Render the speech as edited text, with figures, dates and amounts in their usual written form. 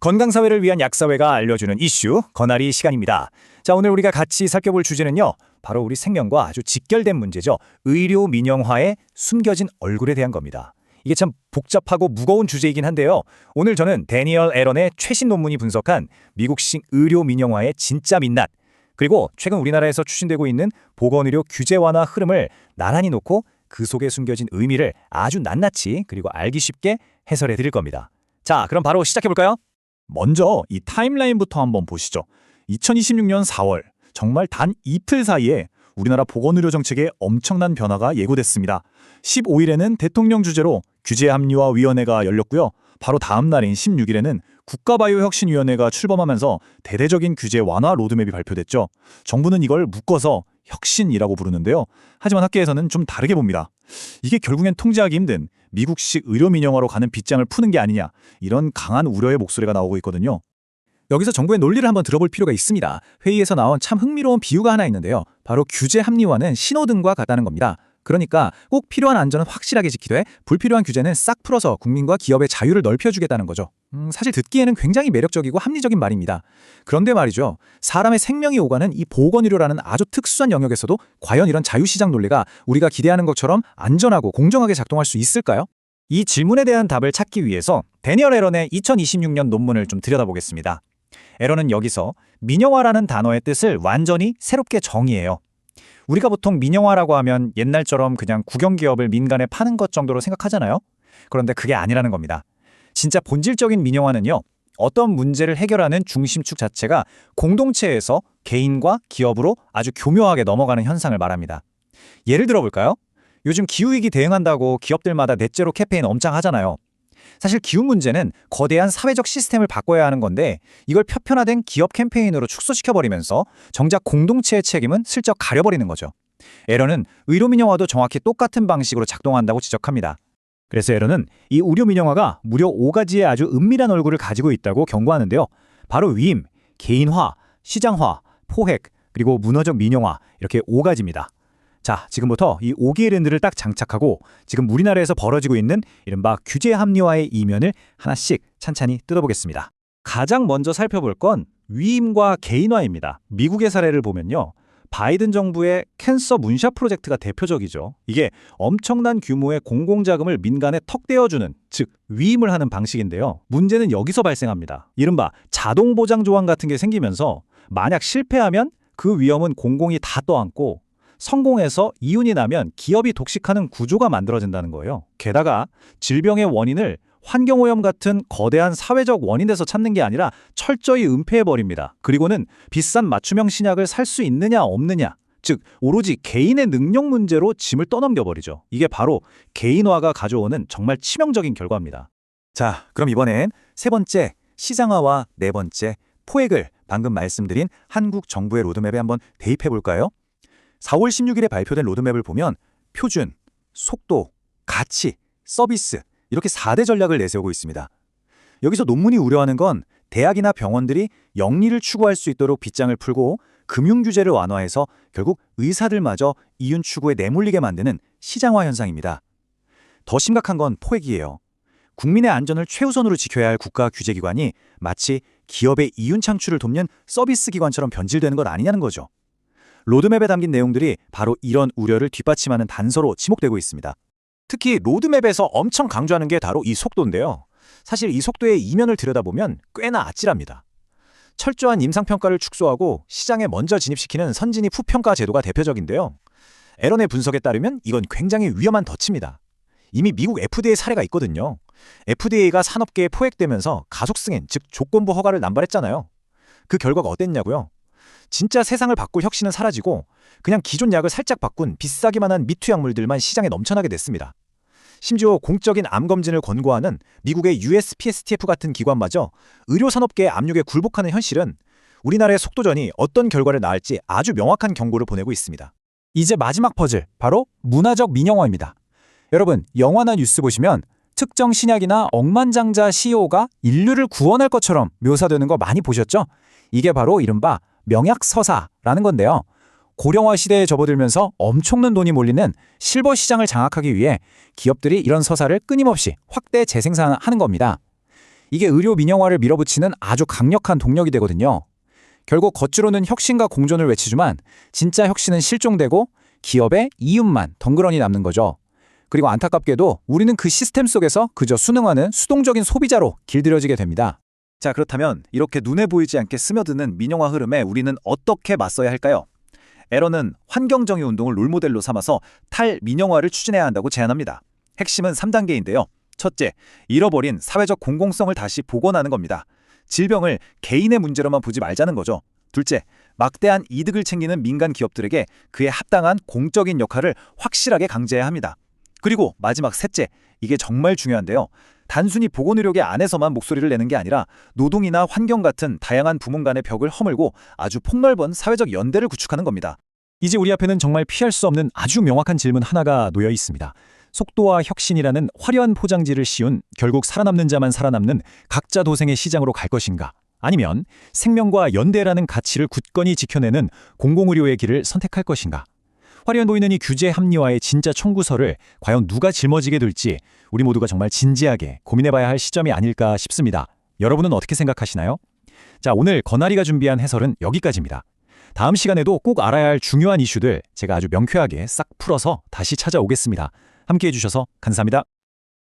건강사회를 위한 약사회가 알려주는 이슈, 건아리 시간입니다. 자, 오늘 우리가 같이 살펴볼 주제는요. 바로 우리 생명과 아주 직결된 문제죠. 의료 민영화의 숨겨진 얼굴에 대한 겁니다. 이게 참 복잡하고 무거운 주제이긴 한데요. 오늘 저는 데니얼 에런의 최신 논문이 분석한 미국식 의료 민영화의 진짜 민낯, 그리고 최근 우리나라에서 추진되고 있는 보건의료 규제 완화 흐름을 나란히 놓고 그 속에 숨겨진 의미를 아주 낱낱이 그리고 알기 쉽게 해설해 드릴 겁니다. 자, 그럼 바로 시작해 볼까요? 먼저 이 타임라인부터 한번 보시죠. 2026년 4월, 정말 단 이틀 사이에 우리나라 보건의료 정책에 엄청난 변화가 예고됐습니다. 15일에는 대통령 주재로 규제합리화위원회가 열렸고요. 바로 다음 날인 16일에는 국가바이오혁신위원회가 출범하면서 대대적인 규제 완화 로드맵이 발표됐죠. 정부는 이걸 묶어서 혁신이라고 부르는데요. 하지만 학계에서는 좀 다르게 봅니다. 이게 결국엔 통제하기 힘든 미국식 의료 민영화로 가는 빗장을 푸는 게 아니냐, 이런 강한 우려의 목소리가 나오고 있거든요. 여기서 정부의 논리를 한번 들어볼 필요가 있습니다. 회의에서 나온 참 흥미로운 비유가 하나 있는데요. 바로 규제 합리화는 신호등과 같다는 겁니다. 그러니까 꼭 필요한 안전은 확실하게 지키되 불필요한 규제는 싹 풀어서 국민과 기업의 자유를 넓혀주겠다는 거죠. 사실 듣기에는 굉장히 매력적이고 합리적인 말입니다. 그런데 말이죠. 사람의 생명이 오가는 이 보건의료라는 아주 특수한 영역에서도 과연 이런 자유시장 논리가 우리가 기대하는 것처럼 안전하고 공정하게 작동할 수 있을까요? 이 질문에 대한 답을 찾기 위해서 데니얼 에런의 2026년 논문을 좀 들여다보겠습니다. 에런은 여기서 민영화라는 단어의 뜻을 완전히 새롭게 정의해요. 우리가 보통 민영화라고 하면 옛날처럼 그냥 국영기업을 민간에 파는 것 정도로 생각하잖아요. 그런데 그게 아니라는 겁니다. 진짜 본질적인 민영화는요. 어떤 문제를 해결하는 중심축 자체가 공동체에서 개인과 기업으로 아주 교묘하게 넘어가는 현상을 말합니다. 예를 들어볼까요? 요즘 기후위기 대응한다고 기업들마다 넷제로 캠페인 엄청 하잖아요. 사실 기후 문제는 거대한 사회적 시스템을 바꿔야 하는 건데 이걸 표편화된 기업 캠페인으로 축소시켜버리면서 정작 공동체의 책임은 슬쩍 가려버리는 거죠. 에런은 의료 민영화도 정확히 똑같은 방식으로 작동한다고 지적합니다. 그래서 에런은 이 의료 민영화가 무려 5가지의 아주 은밀한 얼굴을 가지고 있다고 경고하는데요. 바로 위임, 개인화, 시장화, 포획, 그리고 문화적 민영화, 이렇게 5가지입니다. 자, 지금부터 이 5개의 렌즈를 딱 장착하고 지금 우리나라에서 벌어지고 있는 이른바 규제 합리화의 이면을 하나씩 찬찬히 뜯어보겠습니다. 가장 먼저 살펴볼 건 위임과 개인화입니다. 미국의 사례를 보면요. 바이든 정부의 캔서 문샷 프로젝트가 대표적이죠. 이게 엄청난 규모의 공공자금을 민간에 턱 떼어주는, 즉 위임을 하는 방식인데요. 문제는 여기서 발생합니다. 이른바 자동보장 조항 같은 게 생기면서 만약 실패하면 그 위험은 공공이 다 떠안고 성공해서 이윤이 나면 기업이 독식하는 구조가 만들어진다는 거예요. 게다가 질병의 원인을 환경오염 같은 거대한 사회적 원인에서 찾는 게 아니라 철저히 은폐해버립니다. 그리고는 비싼 맞춤형 신약을 살 수 있느냐 없느냐, 즉 오로지 개인의 능력 문제로 짐을 떠넘겨버리죠. 이게 바로 개인화가 가져오는 정말 치명적인 결과입니다. 자, 그럼 이번엔 세 번째 시장화와 네 번째 포획을 방금 말씀드린 한국 정부의 로드맵에 한번 대입해볼까요? 4월 16일에 발표된 로드맵을 보면 표준, 속도, 가치, 서비스, 이렇게 4대 전략을 내세우고 있습니다. 여기서 논문이 우려하는 건 대학이나 병원들이 영리를 추구할 수 있도록 빗장을 풀고 금융 규제를 완화해서 결국 의사들마저 이윤 추구에 내몰리게 만드는 시장화 현상입니다. 더 심각한 건 포획이에요. 국민의 안전을 최우선으로 지켜야 할 국가 규제기관이 마치 기업의 이윤 창출을 돕는 서비스 기관처럼 변질되는 것 아니냐는 거죠. 로드맵에 담긴 내용들이 바로 이런 우려를 뒷받침하는 단서로 지목되고 있습니다. 특히 로드맵에서 엄청 강조하는 게 바로 이 속도인데요. 사실 이 속도의 이면을 들여다보면 꽤나 아찔합니다. 철저한 임상평가를 축소하고 시장에 먼저 진입시키는 선진입 후평가 제도가 대표적인데요. 에런의 분석에 따르면 이건 굉장히 위험한 덫입니다. 이미 미국 FDA 사례가 있거든요. FDA가 산업계에 포획되면서 가속 승인, 즉 조건부 허가를 남발했잖아요. 그 결과가 어땠냐고요? 진짜 세상을 바꿀 혁신은 사라지고 그냥 기존 약을 살짝 바꾼 비싸기만 한 미투 약물들만 시장에 넘쳐나게 됐습니다. 심지어 공적인 암 검진을 권고하는 미국의 USPSTF 같은 기관마저 의료산업계의 압력에 굴복하는 현실은 우리나라의 속도전이 어떤 결과를 낳을지 아주 명확한 경고를 보내고 있습니다. 이제 마지막 퍼즐, 바로 문화적 민영화입니다. 여러분, 영화나 뉴스 보시면 특정 신약이나 억만장자 CEO가 인류를 구원할 것처럼 묘사되는 거 많이 보셨죠? 이게 바로 이른바 명약서사라는 건데요. 고령화 시대에 접어들면서 엄청난 돈이 몰리는 실버 시장을 장악하기 위해 기업들이 이런 서사를 끊임없이 확대 재생산하는 겁니다. 이게 의료 민영화를 밀어붙이는 아주 강력한 동력이 되거든요. 결국 겉으로는 혁신과 공존을 외치지만 진짜 혁신은 실종되고 기업의 이윤만 덩그러니 남는 거죠. 그리고 안타깝게도 우리는 그 시스템 속에서 그저 순응하는 수동적인 소비자로 길들여지게 됩니다. 자, 그렇다면 이렇게 눈에 보이지 않게 스며드는 민영화 흐름에 우리는 어떻게 맞서야 할까요? 에런은 환경정의 운동을 롤모델로 삼아서 탈민영화를 추진해야 한다고 제안합니다. 핵심은 3단계인데요. 첫째, 잃어버린 사회적 공공성을 다시 복원하는 겁니다. 질병을 개인의 문제로만 보지 말자는 거죠. 둘째, 막대한 이득을 챙기는 민간 기업들에게 그에 합당한 공적인 역할을 확실하게 강제해야 합니다. 그리고 마지막 셋째, 이게 정말 중요한데요. 단순히 보건의료계 안에서만 목소리를 내는 게 아니라 노동이나 환경 같은 다양한 부문 간의 벽을 허물고 아주 폭넓은 사회적 연대를 구축하는 겁니다. 이제 우리 앞에는 정말 피할 수 없는 아주 명확한 질문 하나가 놓여 있습니다. 속도와 혁신이라는 화려한 포장지를 씌운 결국 살아남는 자만 살아남는 각자 도생의 시장으로 갈 것인가? 아니면 생명과 연대라는 가치를 굳건히 지켜내는 공공의료의 길을 선택할 것인가? 화려해 보이는 이 규제 합리화의 진짜 청구서를 과연 누가 짊어지게 될지 우리 모두가 정말 진지하게 고민해봐야 할 시점이 아닐까 싶습니다. 여러분은 어떻게 생각하시나요? 자, 오늘 거나리가 준비한 해설은 여기까지입니다. 다음 시간에도 꼭 알아야 할 중요한 이슈들 제가 아주 명쾌하게 싹 풀어서 다시 찾아오겠습니다. 함께해 주셔서 감사합니다.